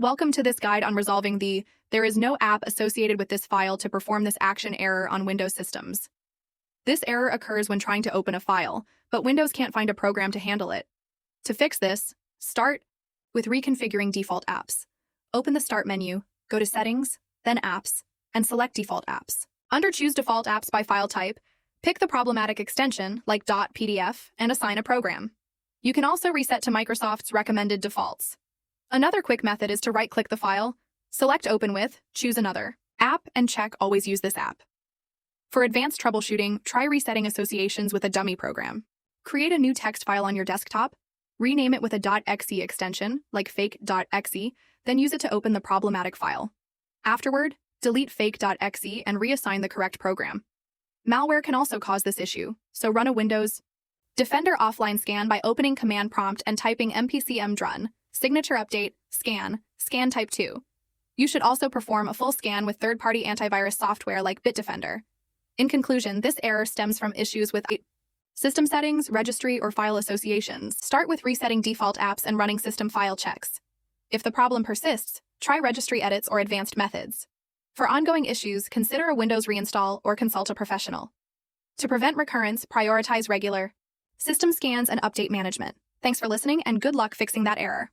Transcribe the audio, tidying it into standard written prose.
Welcome to this guide on resolving the "there is no app associated with this file to perform this action" error on Windows systems. This error occurs when trying to open a file, but Windows can't find a program to handle it. To fix this, start with reconfiguring default apps. Open the Start menu, go to Settings, then Apps, and select Default Apps. Under Choose Default Apps by file type, pick the problematic extension, like .pdf, and assign a program. You can also reset to Microsoft's recommended defaults. Another quick method is to right-click the file, select Open With, choose another app, and check Always use this app. For advanced troubleshooting, try resetting associations with a dummy program. Create a new text file on your desktop, rename it with a .exe extension, like fake.exe, then use it to open the problematic file. Afterward, delete fake.exe and reassign the correct program. Malware can also cause this issue, so run a Windows Defender offline scan by opening Command Prompt and typing mpcmdrun, signature update, scan type 2. You should also perform a full scan with third-party antivirus software like Bitdefender. In conclusion, this error stems from issues with system settings, registry, or file associations. Start with resetting default apps and running system file checks. If the problem persists, try registry edits or advanced methods. For ongoing issues, consider a Windows reinstall or consult a professional. To prevent recurrence, prioritize regular system scans and update management. Thanks for listening, and good luck fixing that error.